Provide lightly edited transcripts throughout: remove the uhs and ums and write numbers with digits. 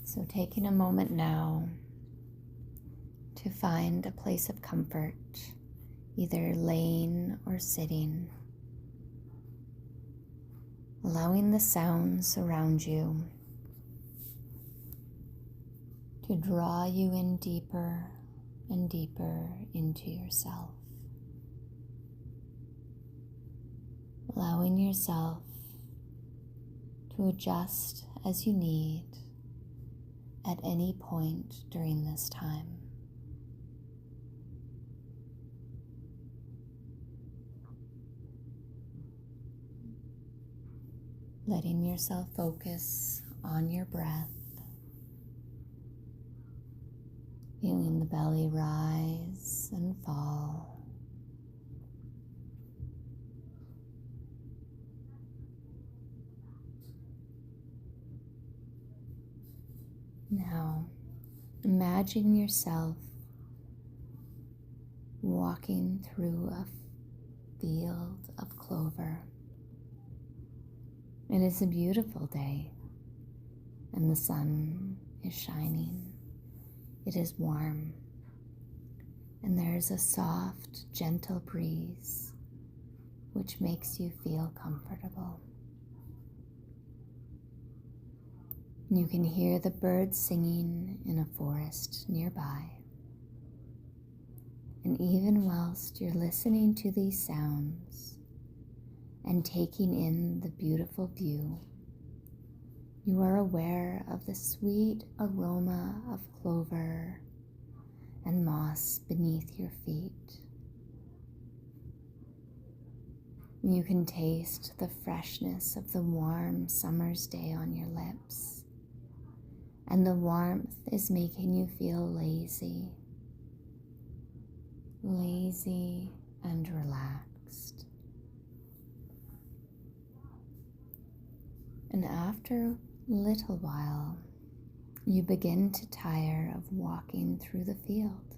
So taking a moment now to find a place of comfort, either laying or sitting, allowing the sounds around you to draw you in deeper and deeper into yourself. Allowing yourself to adjust as you need at any point during this time. Letting yourself focus on your breath, feeling the belly rise and fall. Now, imagine yourself walking through a field of clover. It is a beautiful day, and the sun is shining. It is warm, and there is a soft, gentle breeze which makes you feel comfortable. You can hear the birds singing in a forest nearby. And even whilst you're listening to these sounds and taking in the beautiful view, you are aware of the sweet aroma of clover and moss beneath your feet. You can taste the freshness of the warm summer's day on your lips. And the warmth is making you feel lazy and relaxed. And after a little while, you begin to tire of walking through the field.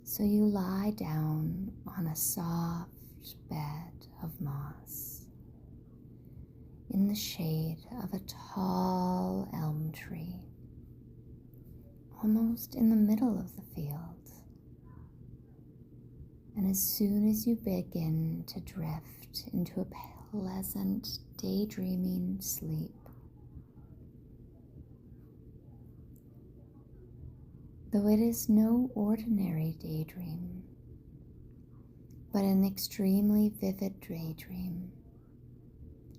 So you lie down on a soft bed of moss in the shade of a tall elm tree, almost in the middle of the field. And as soon as you begin to drift into a pleasant daydreaming sleep, though it is no ordinary daydream, but an extremely vivid daydream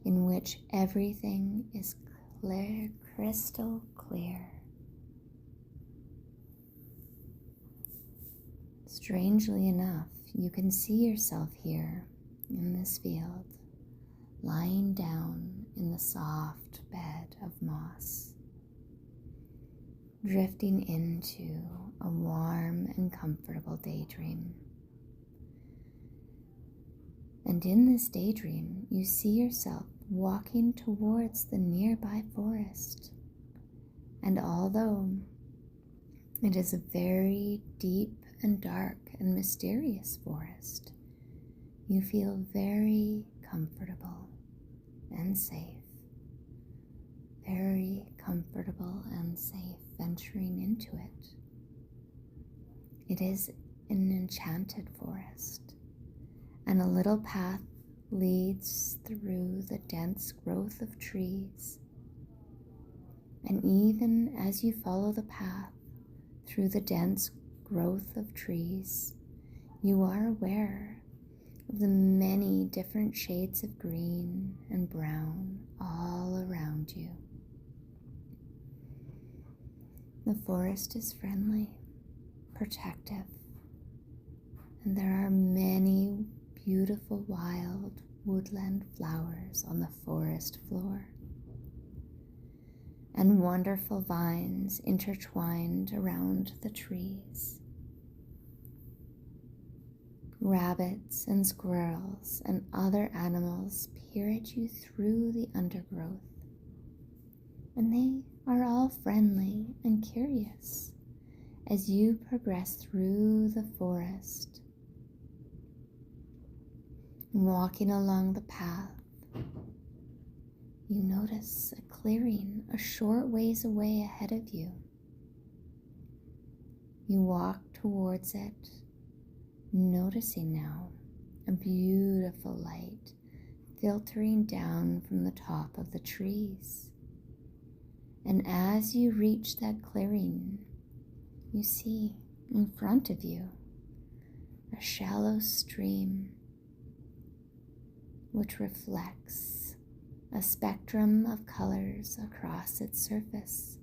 in which everything is clear, crystal clear. Strangely enough, you can see yourself here in this field, lying down in the soft bed of moss, drifting into a warm and comfortable daydream. And in this daydream, you see yourself walking towards the nearby forest. And although it is a very deep and dark and mysterious forest, you feel very comfortable and safe. Very comfortable and safe venturing into it. It is an enchanted forest, and a little path leads through the dense growth of trees. And even as you follow the path through the dense growth of trees, you are aware of the many different shades of green and brown all around you. The forest is friendly, protective, and there are many beautiful wild woodland flowers on the forest floor, and wonderful vines intertwined around the trees. Rabbits and squirrels and other animals peer at you through the undergrowth, and they are all friendly and curious as you progress through the forest. Walking along the path, you notice a clearing a short ways away ahead of you. You walk towards it, noticing now a beautiful light filtering down from the top of the trees. And as you reach that clearing, you see in front of you a shallow stream which reflects a spectrum of colors across its surface,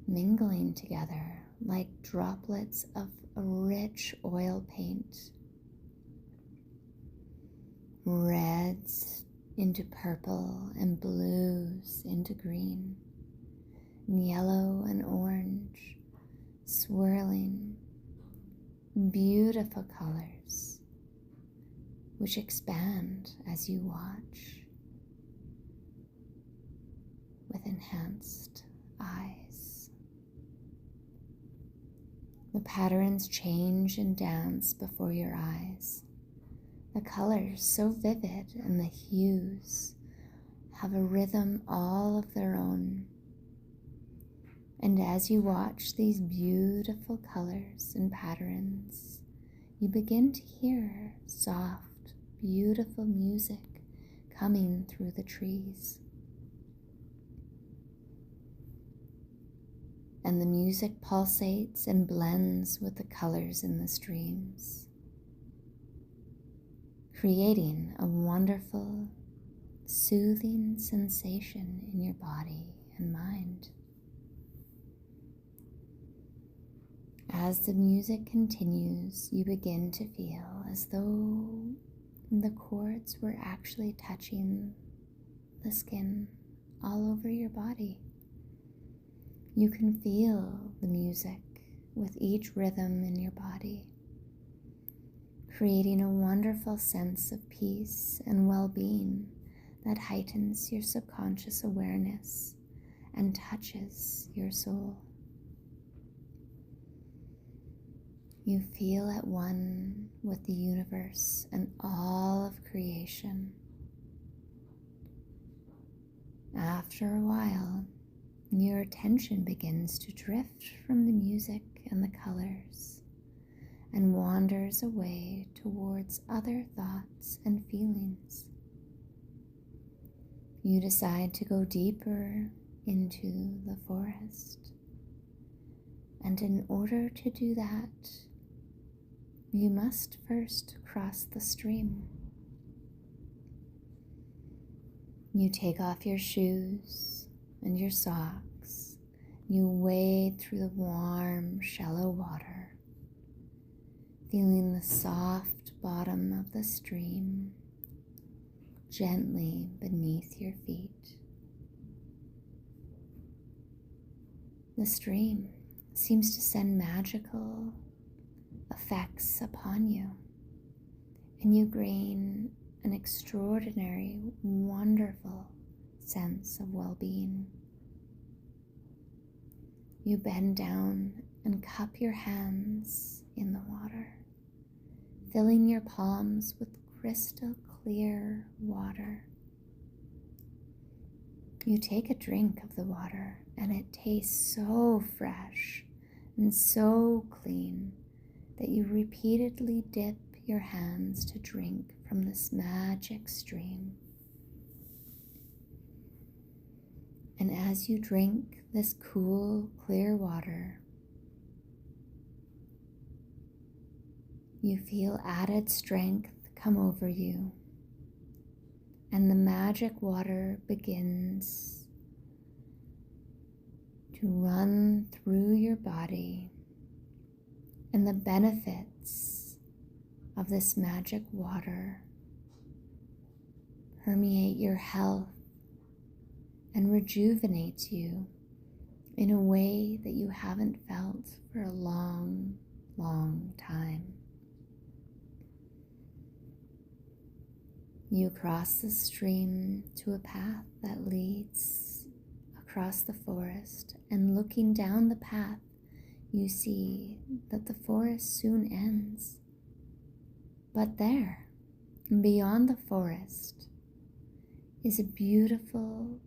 mingling together like droplets of a rich oil paint. Reds into purple and blues into green, and yellow and orange, swirling, beautiful colors which expand as you watch with enhanced eyes. The patterns change and dance before your eyes. The colors so vivid and the hues have a rhythm all of their own. And as you watch these beautiful colors and patterns, you begin to hear soft, beautiful music coming through the trees. And the music pulsates and blends with the colors in the streams, creating a wonderful, soothing sensation in your body and mind. As the music continues, you begin to feel as though the chords were actually touching the skin all over your body. You can feel the music with each rhythm in your body, creating a wonderful sense of peace and well-being that heightens your subconscious awareness and touches your soul. You feel at one with the universe and all of creation. After a while, your attention begins to drift from the music and the colors and wanders away towards other thoughts and feelings. You decide to go deeper into the forest, and in order to do that, you must first cross the stream. You take off your shoes and your socks. You wade through the warm, shallow water, feeling the soft bottom of the stream gently beneath your feet. The stream seems to send magical effects upon you, and you gain an extraordinary, wonderful sense of well-being. You bend down and cup your hands in the water, filling your palms with crystal clear water. You take a drink of the water, and it tastes so fresh and so clean that you repeatedly dip your hands to drink from this magic stream. And as you drink this cool, clear water, you feel added strength come over you, and the magic water begins to run through your body, and the benefits of this magic water permeate your health and rejuvenates you in a way that you haven't felt for a long, long time. You cross the stream to a path that leads across the forest, and looking down the path, you see that the forest soon ends. But there, beyond the forest, is a beautiful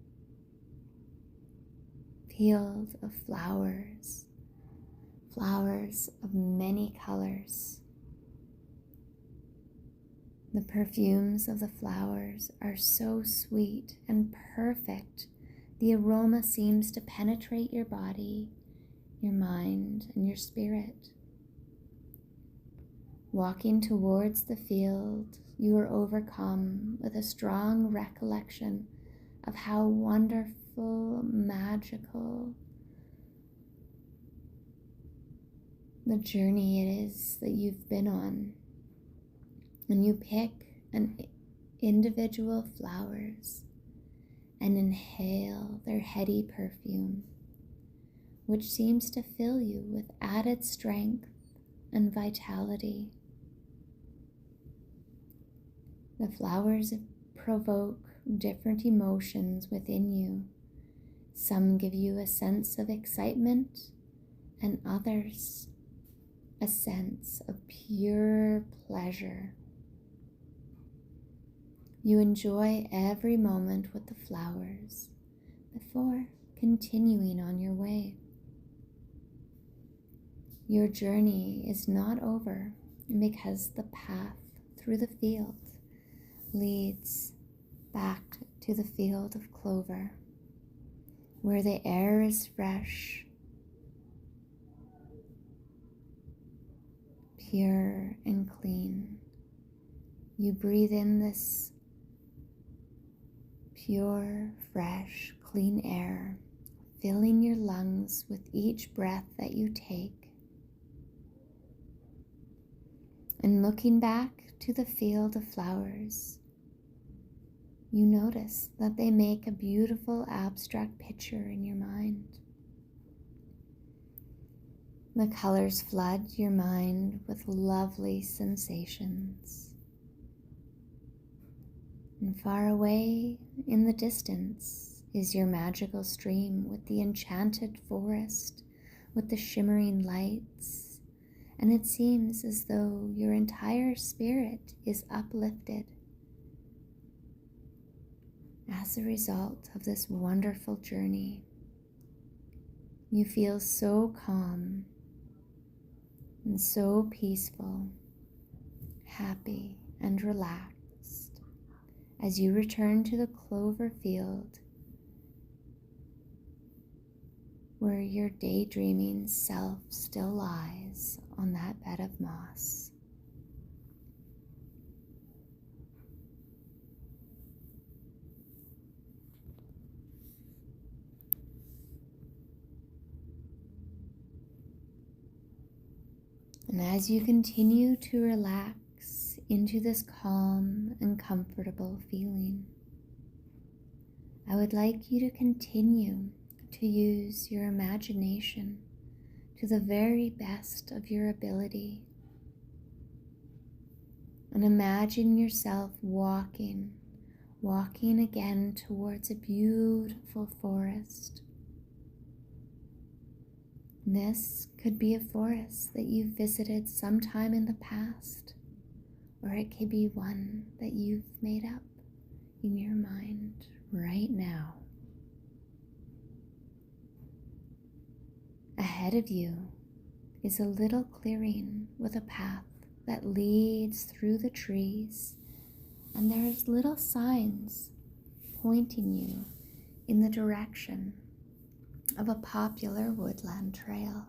field of flowers, flowers of many colors. The perfumes of the flowers are so sweet and perfect. The aroma seems to penetrate your body, your mind, and your spirit. Walking towards the field, you are overcome with a strong recollection of how wonderful, magical the journey it is that you've been on. And you pick an individual flowers and inhale their heady perfume, which seems to fill you with added strength and vitality. The flowers provoke different emotions within you. Some give you a sense of excitement, and others a sense of pure pleasure. You enjoy every moment with the flowers before continuing on your way. Your journey is not over because the path through the field leads back to the field of clover, where the air is fresh, pure and clean. You breathe in this pure, fresh, clean air, filling your lungs with each breath that you take. And looking back to the field of flowers, you notice that they make a beautiful abstract picture in your mind. The colors flood your mind with lovely sensations. And far away in the distance is your magical stream with the enchanted forest, with the shimmering lights, and it seems as though your entire spirit is uplifted as a result of this wonderful journey. You feel so calm and so peaceful, happy and relaxed as you return to the clover field where your daydreaming self still lies on that bed of moss. And as you continue to relax into this calm and comfortable feeling, I would like you to continue to use your imagination to the very best of your ability. And imagine yourself walking again towards a beautiful forest. This could be a forest that you visited sometime in the past, or it could be one that you've made up in your mind right now. Ahead of you is a little clearing with a path that leads through the trees, and there's little signs pointing you in the direction of a popular woodland trail.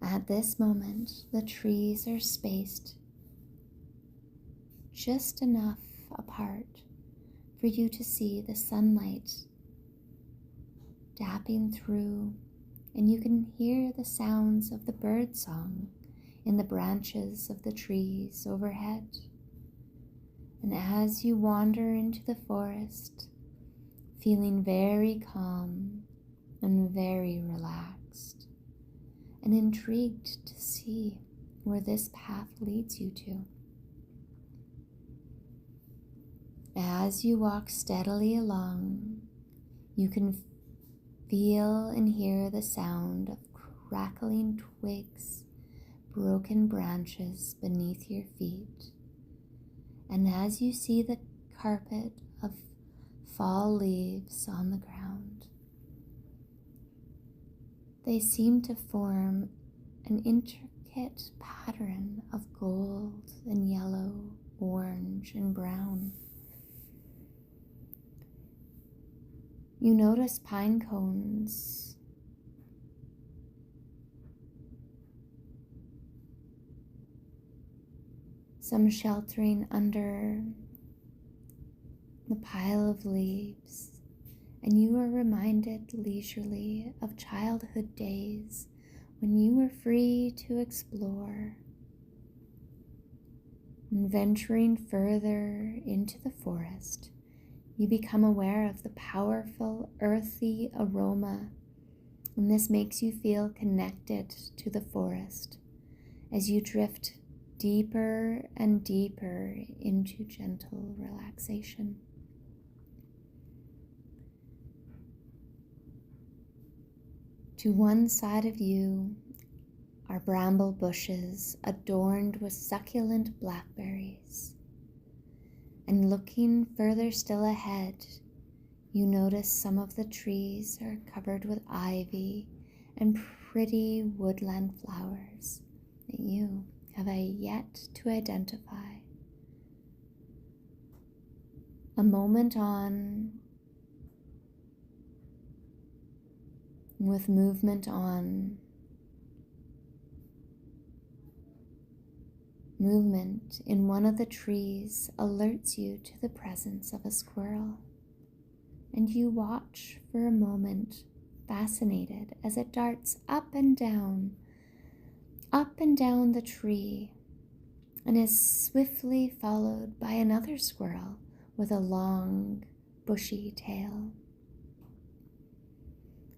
At this moment, the trees are spaced just enough apart for you to see the sunlight dapping through, and you can hear the sounds of the bird song in the branches of the trees overhead. And as you wander into the forest, feeling very calm and very relaxed and intrigued to see where this path leads you to. As you walk steadily along, you can feel and hear the sound of crackling twigs, broken branches beneath your feet. And as you see the carpet of fall leaves on the ground. They seem to form an intricate pattern of gold and yellow, orange and brown. You notice pine cones, some sheltering under the pile of leaves, and you are reminded leisurely of childhood days when you were free to explore. And venturing further into the forest, you become aware of the powerful earthy aroma, and this makes you feel connected to the forest as you drift deeper and deeper into gentle relaxation. To one side of you are bramble bushes adorned with succulent blackberries. And looking further still ahead, you notice some of the trees are covered with ivy and pretty woodland flowers that you have yet to identify. A moment on, with movement on, movement in one of the trees alerts you to the presence of a squirrel, and you watch for a moment, fascinated as it darts up and down the tree, and is swiftly followed by another squirrel with a long, bushy tail.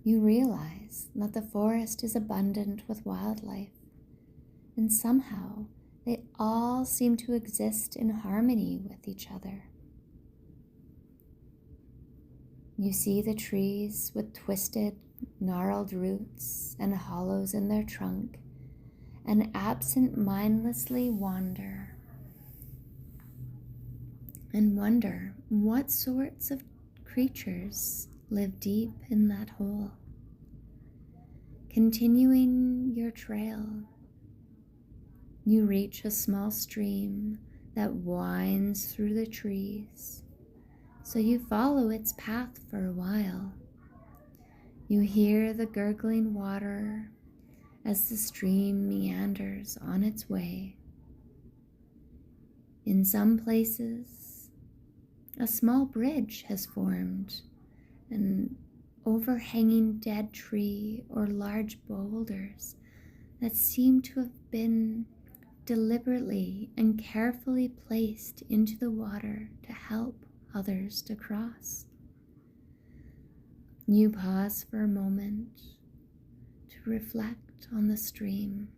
You realize that the forest is abundant with wildlife, and somehow they all seem to exist in harmony with each other. You see the trees with twisted, gnarled roots and hollows in their trunk, and absent-mindedly wonder what sorts of creatures live deep in that hole. Continuing your trail, you reach a small stream that winds through the trees, so you follow its path for a while. You hear the gurgling water as the stream meanders on its way. In some places, a small bridge has formed, an overhanging dead tree or large boulders that seem to have been deliberately and carefully placed into the water to help others to cross. You pause for a moment to reflect on the stream,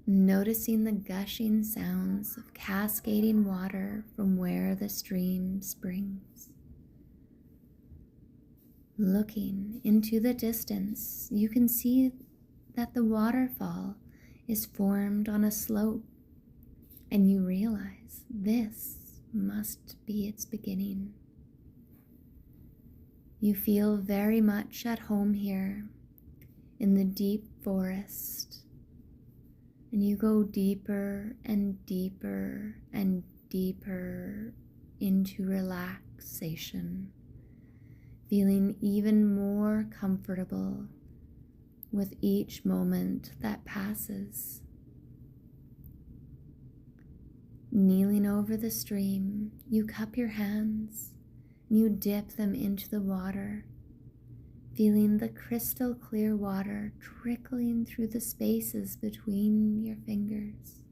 noticing the gushing sounds of cascading water from where the stream springs. Looking into the distance, you can see that the waterfall is formed on a slope, and you realize this must be its beginning. You feel very much at home here in the deep forest, and you go deeper and deeper and deeper into relaxation, feeling even more comfortable with each moment that passes. Kneeling over the stream, you cup your hands and you dip them into the water, feeling the crystal clear water trickling through the spaces between your fingers.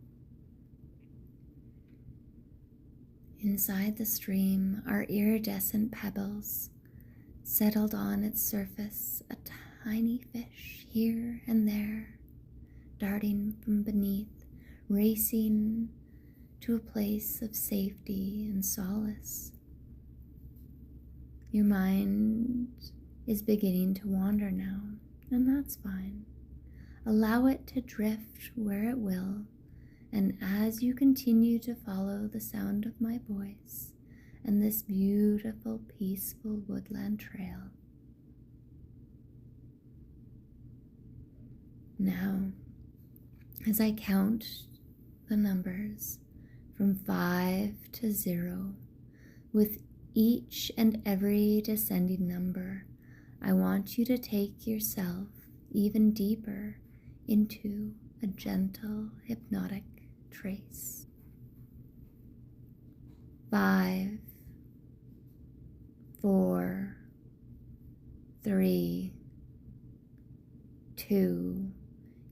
Inside the stream are iridescent pebbles. Settled on its surface, a tiny fish here and there, darting from beneath, racing to a place of safety and solace. Your mind is beginning to wander now, and that's fine. Allow it to drift where it will, and as you continue to follow the sound of my voice, and this beautiful, peaceful woodland trail. Now, as I count the numbers from 5 to 0, with each and every descending number, I want you to take yourself even deeper into a gentle hypnotic trace. 5, 4, 3, 2.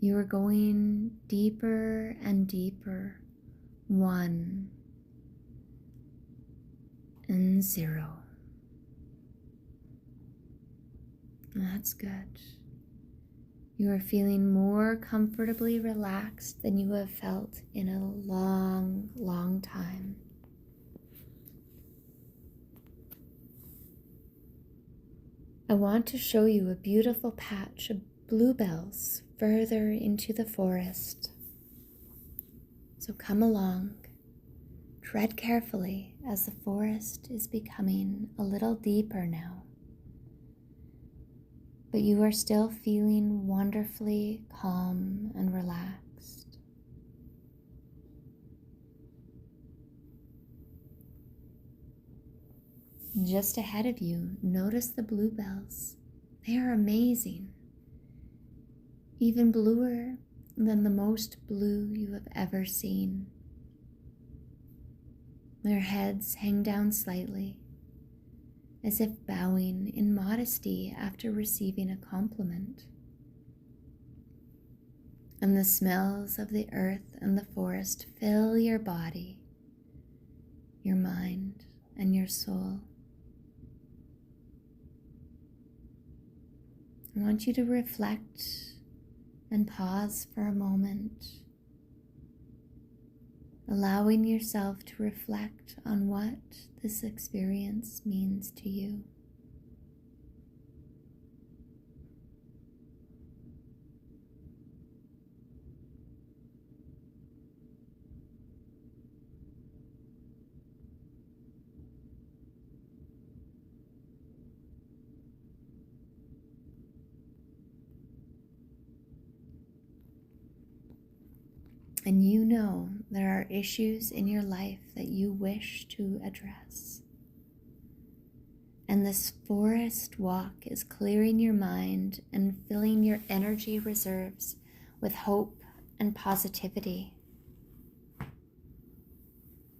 You are going deeper and deeper. 1 and 0. That's good. You are feeling more comfortably relaxed than you have felt in a long, long time. I want to show you a beautiful patch of bluebells further into the forest. So come along, tread carefully as the forest is becoming a little deeper now. But you are still feeling wonderfully calm and relaxed. Just ahead of you, notice the bluebells. They are amazing, even bluer than the most blue you have ever seen. Their heads hang down slightly, as if bowing in modesty after receiving a compliment. And the smells of the earth and the forest fill your body, your mind, and your soul. I want you to reflect and pause for a moment, allowing yourself to reflect on what this experience means to you. And you know there are issues in your life that you wish to address. And this forest walk is clearing your mind and filling your energy reserves with hope and positivity.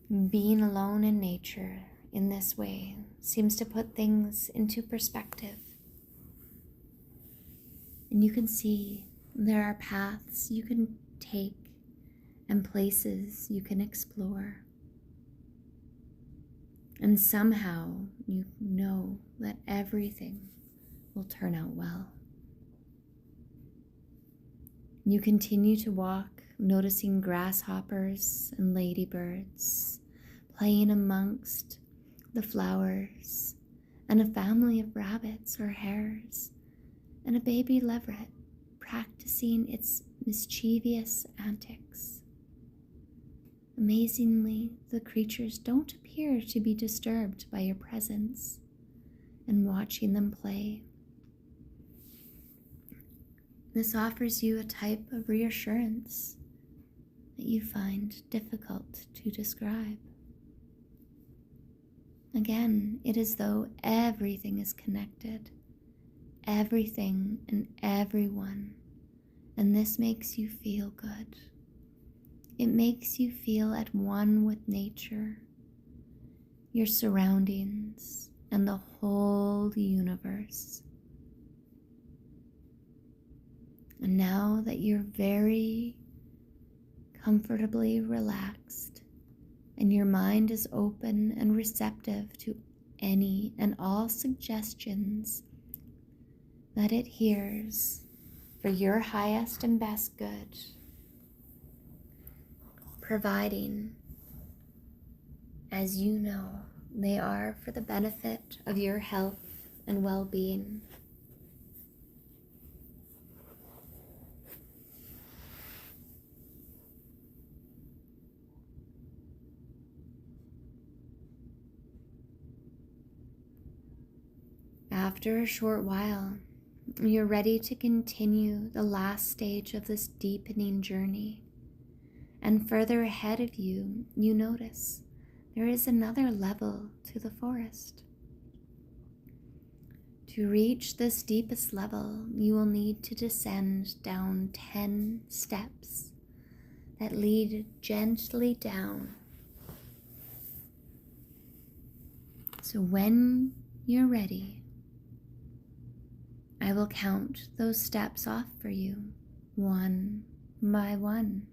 Being alone in nature in this way seems to put things into perspective. And you can see there are paths you can take and places you can explore. And somehow you know that everything will turn out well. You continue to walk, noticing grasshoppers and ladybirds playing amongst the flowers, and a family of rabbits or hares, and a baby leveret practicing its mischievous antics. Amazingly, the creatures don't appear to be disturbed by your presence and watching them play. This offers you a type of reassurance that you find difficult to describe. Again, it is as though everything is connected, everything and everyone, and this makes you feel good. It makes you feel at one with nature, your surroundings, and the whole universe. And now that you're very comfortably relaxed and your mind is open and receptive to any and all suggestions that it hears for your highest and best good, providing, as you know, they are for the benefit of your health and well-being. after a short while, you're ready to continue the last stage of this deepening journey. And further ahead of you, you notice there is another level to the forest. To reach this deepest level, you will need to descend down 10 steps that lead gently down. So when you're ready, I will count those steps off for you, one by one.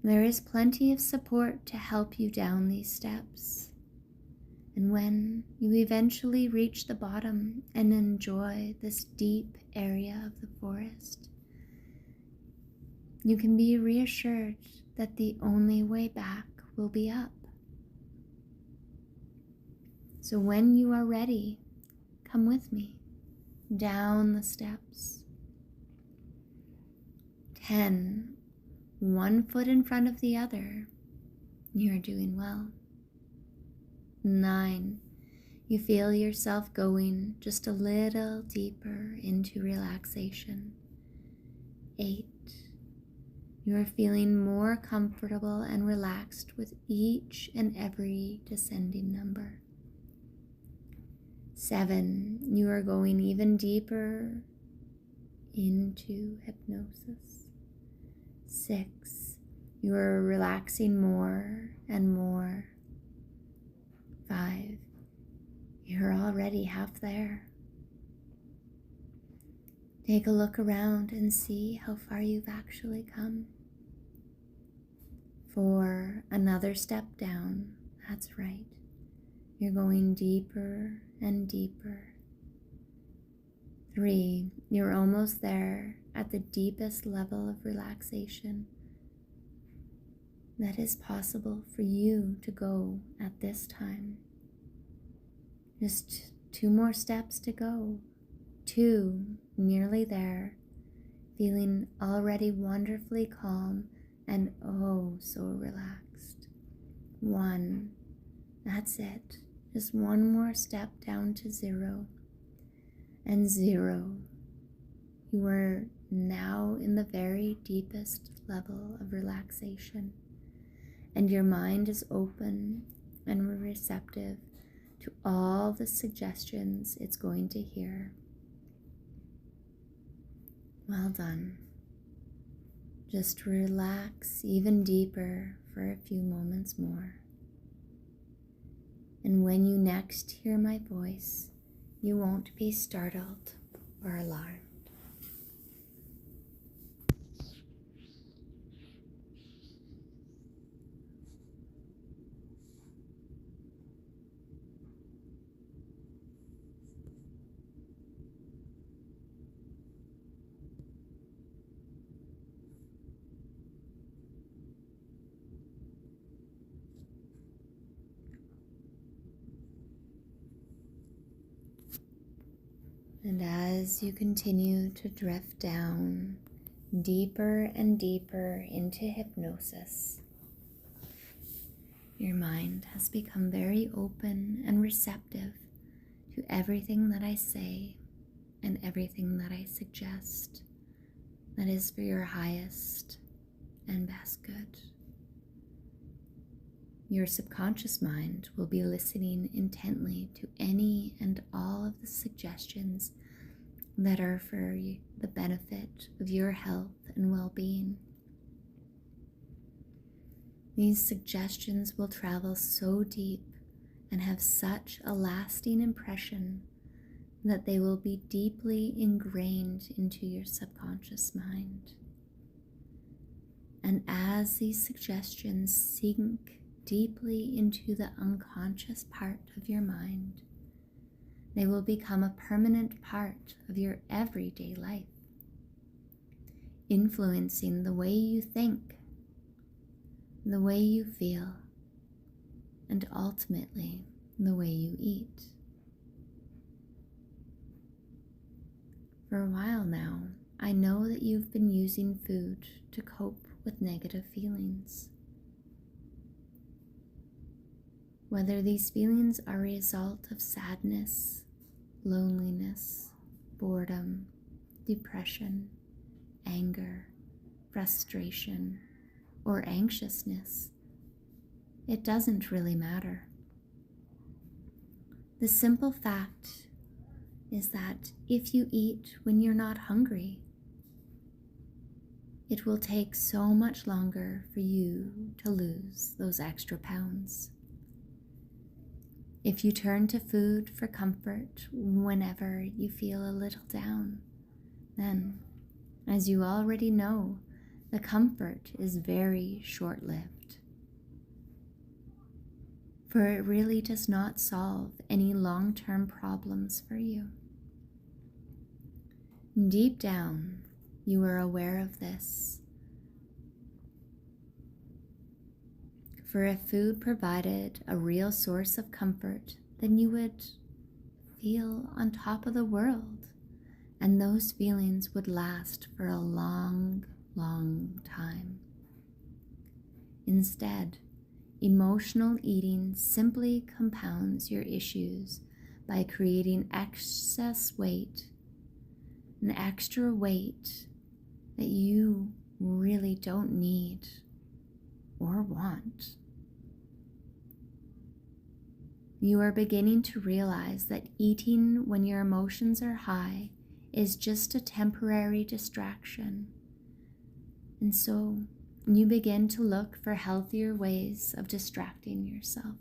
There is plenty of support to help you down these steps. And when you eventually reach the bottom and enjoy this deep area of the forest, you can be reassured that the only way back will be up. So when you are ready, come with me down the steps. 10, one foot in front of the other. You're doing well. 9, you feel yourself going just a little deeper into relaxation. 8, you are feeling more comfortable and relaxed with each and every descending number. 7, you are going even deeper into hypnosis. 6, you are relaxing more and more. 5, you're already half there. Take a look around and see how far you've actually come. 4, another step down. That's right. You're going deeper and deeper. 3, you're almost there at the deepest level of relaxation that is possible for you to go at this time. Just 2 more steps to go. 2, nearly there, feeling already wonderfully calm and oh so relaxed. 1, that's it. Just 1 more step down to 0. And 0, you are now in the very deepest level of relaxation. And your mind is open and receptive to all the suggestions it's going to hear. Well done. Just relax even deeper for a few moments more. And when you next hear my voice, you won't be startled or alarmed. And as you continue to drift down deeper and deeper into hypnosis, your mind has become very open and receptive to everything that I say and everything that I suggest that is for your highest and best good. Your subconscious mind will be listening intently to any and all of the suggestions that are for the benefit of your health and well-being. These suggestions will travel so deep and have such a lasting impression that they will be deeply ingrained into your subconscious mind. And as these suggestions sink deeply into the unconscious part of your mind, they will become a permanent part of your everyday life, influencing the way you think, the way you feel, and ultimately the way you eat. For a while now, I know that you've been using food to cope with negative feelings. Whether these feelings are a result of sadness, loneliness, boredom, depression, anger, frustration, or anxiousness. It doesn't really matter. The simple fact is that if you eat when you're not hungry, it will take so much longer for you to lose those extra pounds. If you turn to food for comfort whenever you feel a little down, then, as you already know, the comfort is very short-lived. For it really does not solve any long-term problems for you. Deep down, you are aware of this. For if food provided a real source of comfort, then you would feel on top of the world, and those feelings would last for a long, long time. Instead, emotional eating simply compounds your issues by creating excess weight, an extra weight that you really don't need or want. You are beginning to realize that eating when your emotions are high is just a temporary distraction. And so you begin to look for healthier ways of distracting yourself.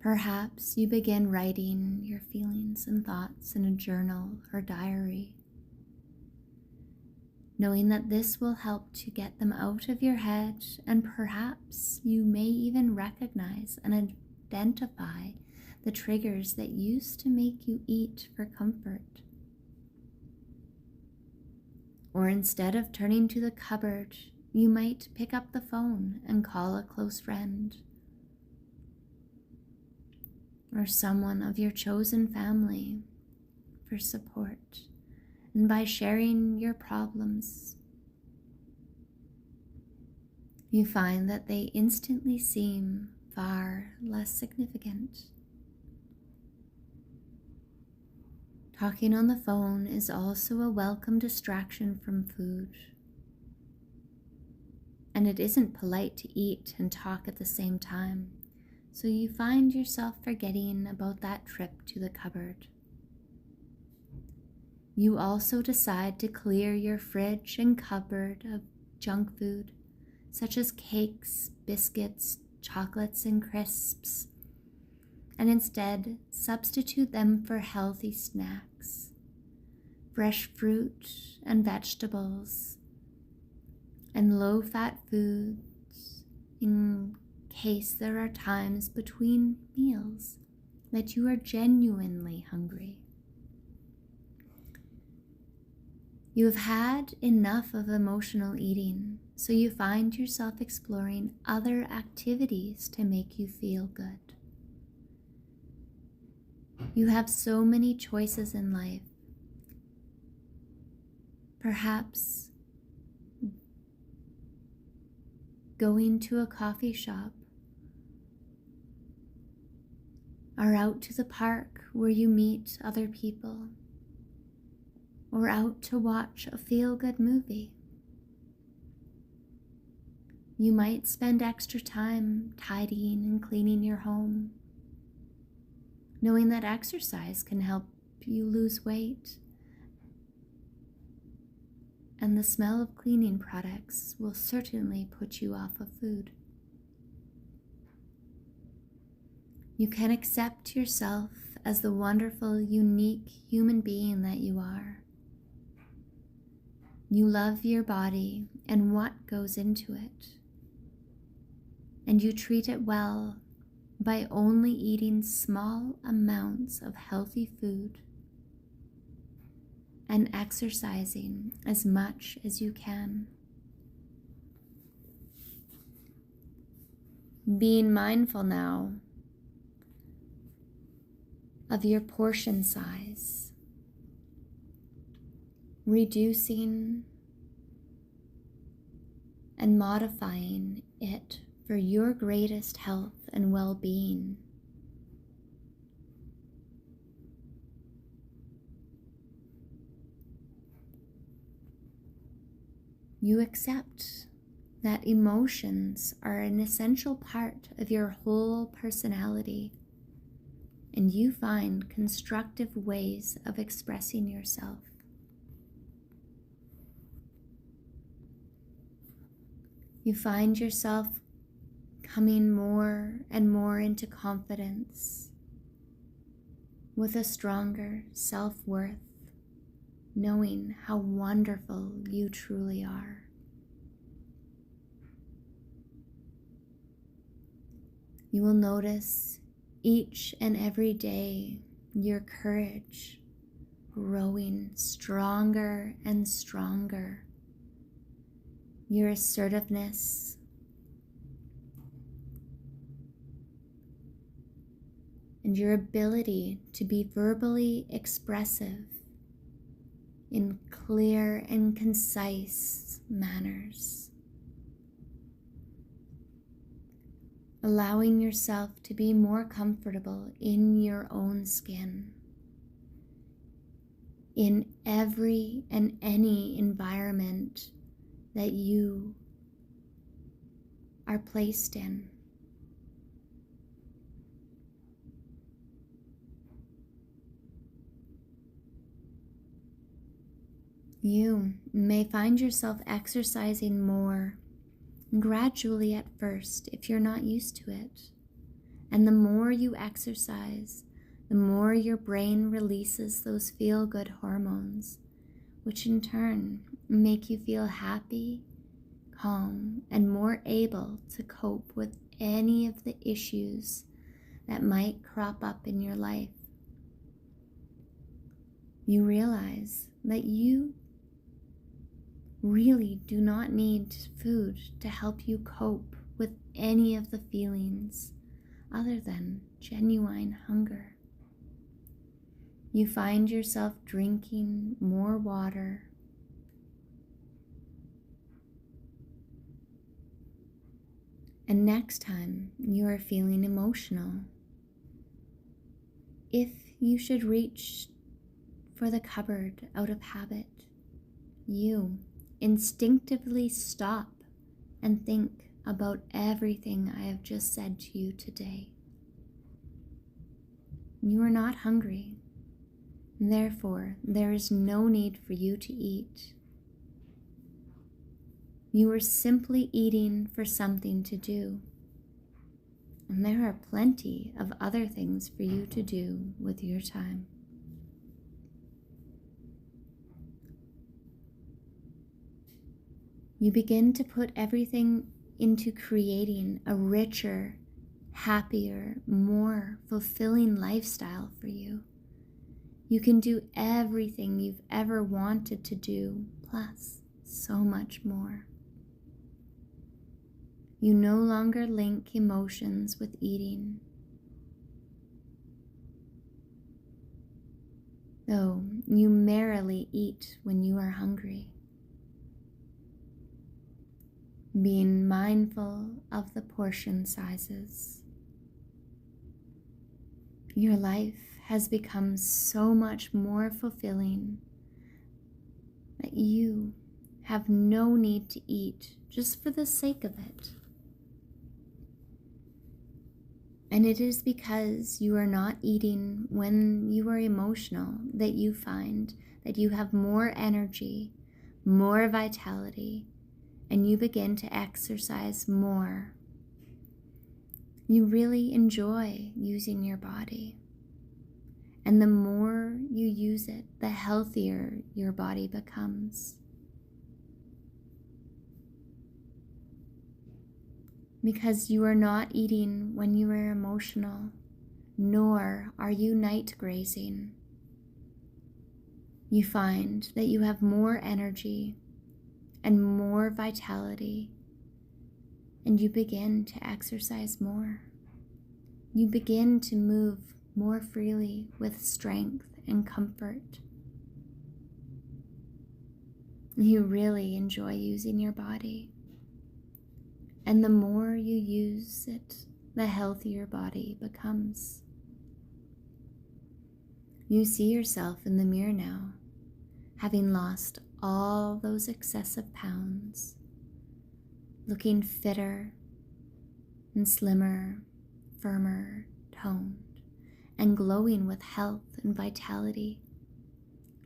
Perhaps you begin writing your feelings and thoughts in a journal or diary, knowing that this will help to get them out of your head, and perhaps you may even recognize and identify the triggers that used to make you eat for comfort. Or instead of turning to the cupboard, you might pick up the phone and call a close friend or someone of your chosen family for support. And by sharing your problems, you find that they instantly seem far less significant. Talking on the phone is also a welcome distraction from food. And it isn't polite to eat and talk at the same time, so you find yourself forgetting about that trip to the cupboard. You also decide to clear your fridge and cupboard of junk food, such as cakes, biscuits, chocolates, and crisps, and instead substitute them for healthy snacks, fresh fruit and vegetables, and low-fat foods in case there are times between meals that you are genuinely hungry. You have had enough of emotional eating, so you find yourself exploring other activities to make you feel good. You have so many choices in life. Perhaps going to a coffee shop, or out to the park where you meet other people, or out to watch a feel-good movie. You might spend extra time tidying and cleaning your home, knowing that exercise can help you lose weight, and the smell of cleaning products will certainly put you off of food. You can accept yourself as the wonderful, unique human being that you are. You love your body and what goes into it, and you treat it well by only eating small amounts of healthy food and exercising as much as you can. Being mindful now of your portion size, reducing and modifying it for your greatest health and well-being. You accept that emotions are an essential part of your whole personality, and you find constructive ways of expressing yourself. You find yourself coming more and more into confidence with a stronger self-worth, knowing how wonderful you truly are. You will notice each and every day your courage growing stronger and stronger, your assertiveness and your ability to be verbally expressive in clear and concise manners, allowing yourself to be more comfortable in your own skin, in every and any environment that you are placed in. You may find yourself exercising more gradually at first if you're not used to it. And the more you exercise, the more your brain releases those feel-good hormones, which in turn make you feel happy, calm, and more able to cope with any of the issues that might crop up in your life. You realize that you really do not need food to help you cope with any of the feelings other than genuine hunger. You find yourself drinking more water, and next time you are feeling emotional, if you should reach for the cupboard out of habit, you instinctively stop and think about everything I have just said to you today. You are not hungry, therefore there is no need for you to eat. You are simply eating for something to do, and there are plenty of other things for you to do with your time. You begin to put everything into creating a richer, happier, more fulfilling lifestyle for you. You can do everything you've ever wanted to do, plus so much more. You no longer link emotions with eating, though you merrily eat when you are hungry. Being mindful of the portion sizes. Your life has become so much more fulfilling that you have no need to eat just for the sake of it. And it is because you are not eating when you are emotional that you find that you have more energy, more vitality, and you begin to exercise more. You really enjoy using your body. And the more you use it, the healthier your body becomes. Because you are not eating when you are emotional, nor are you night grazing. You find that you have more energy and more vitality, and you begin to exercise more. You begin to move more freely with strength and comfort. You really enjoy using your body, and the more you use it, the healthier your body becomes. You see yourself in the mirror now, having lost all those excessive pounds, looking fitter and slimmer, firmer, toned, and glowing with health and vitality.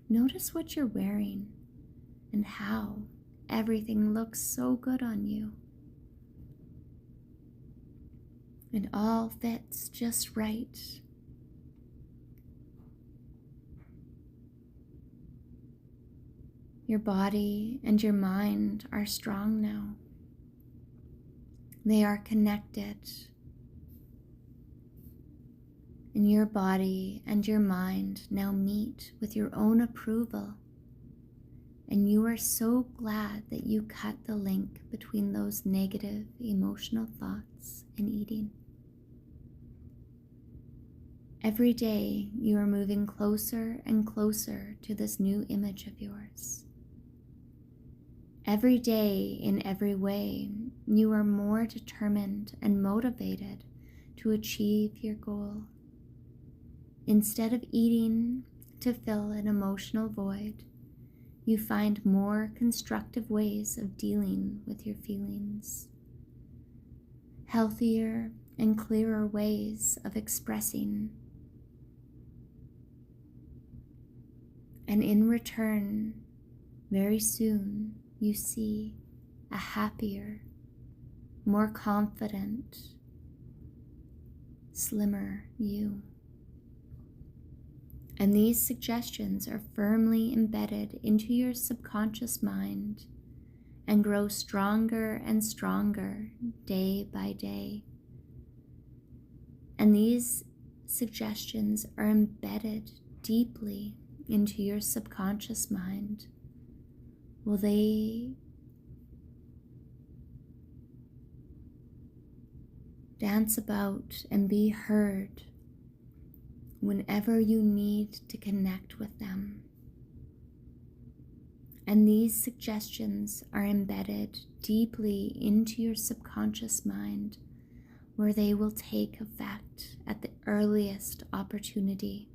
Notice what you're wearing and how everything looks so good on you. It all fits just right. Your body and your mind are strong now. They are connected. And your body and your mind now meet with your own approval. And you are so glad that you cut the link between those negative emotional thoughts and eating. Every day you are moving closer and closer to this new image of yours. Every day, in every way, you are more determined and motivated to achieve your goal. Instead of eating to fill an emotional void, you find more constructive ways of dealing with your feelings, healthier and clearer ways of expressing. And in return, very soon, you see a happier, more confident, slimmer you. And these suggestions are firmly embedded into your subconscious mind and grow stronger and stronger day by day. And these suggestions are embedded deeply into your subconscious mind. Will they dance about and be heard whenever you need to connect with them? And these suggestions are embedded deeply into your subconscious mind, where they will take effect at the earliest opportunity.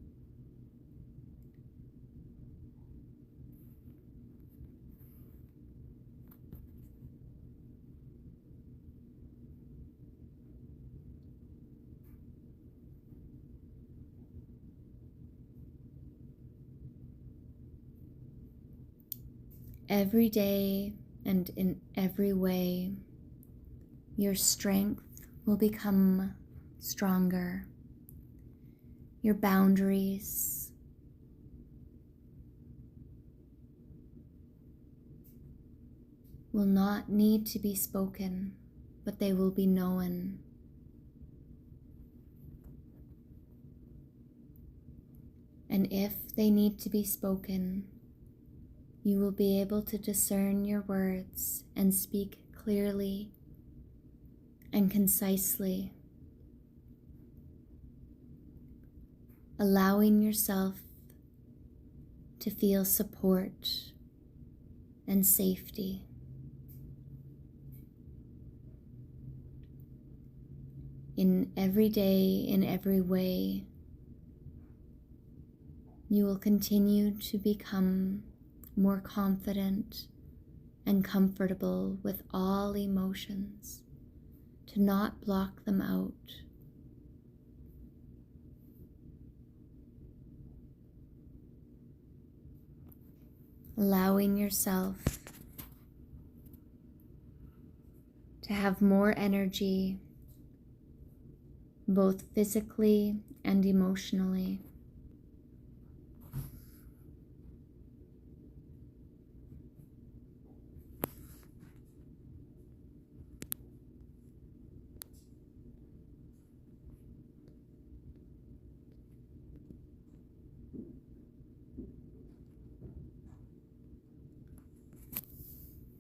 Every day and in every way, your strength will become stronger. Your boundaries will not need to be spoken, but they will be known. And if they need to be spoken, you will be able to discern your words and speak clearly and concisely, allowing yourself to feel support and safety. In every day, in every way, you will continue to become more confident and comfortable with all emotions, to not block them out. Allowing yourself to have more energy, both physically and emotionally.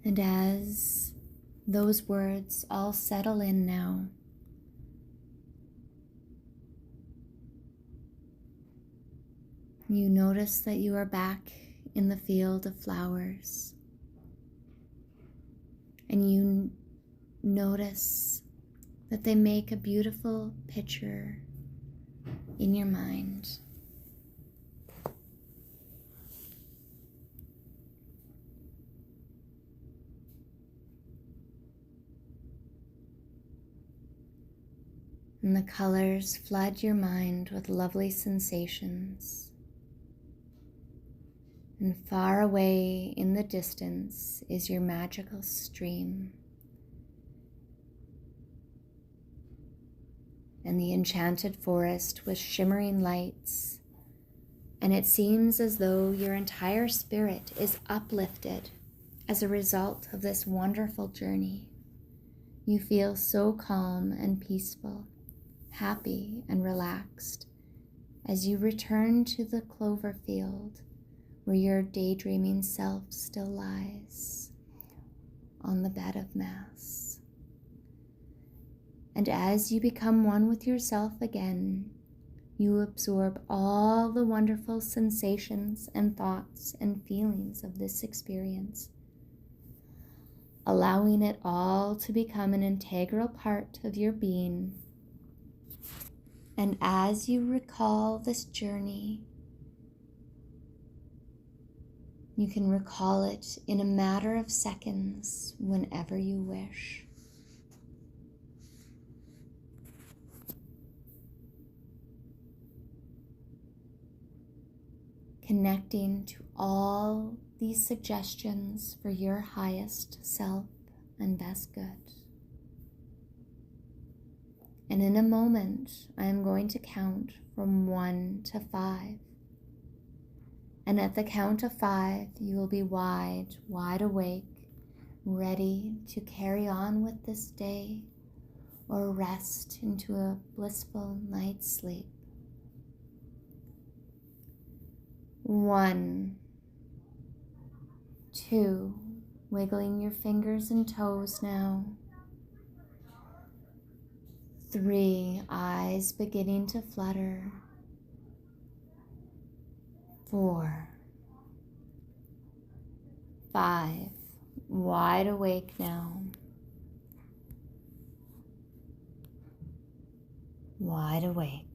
And as those words all settle in now, you notice that you are back in the field of flowers. And you notice that they make a beautiful picture in your mind. . and the colors flood your mind with lovely sensations. And far away in the distance is your magical stream. And the enchanted forest with shimmering lights. And it seems as though your entire spirit is uplifted as a result of this wonderful journey. You feel so calm and peaceful, happy and relaxed as you return to the clover field where your daydreaming self still lies on the bed of Mass. And as you become one with yourself again, you absorb all the wonderful sensations and thoughts and feelings of this experience, allowing it all to become an integral part of your being. And as you recall this journey, you can recall it in a matter of seconds whenever you wish. Connecting to all these suggestions for your highest self and best good. And in a moment, I am going to count from 1 to 5. And at the count of 5, you will be wide awake, ready to carry on with this day or rest into a blissful night's sleep. 1, 2, wiggling your fingers and toes now. 3, eyes beginning to flutter. 4, 5, wide awake now. Wide awake.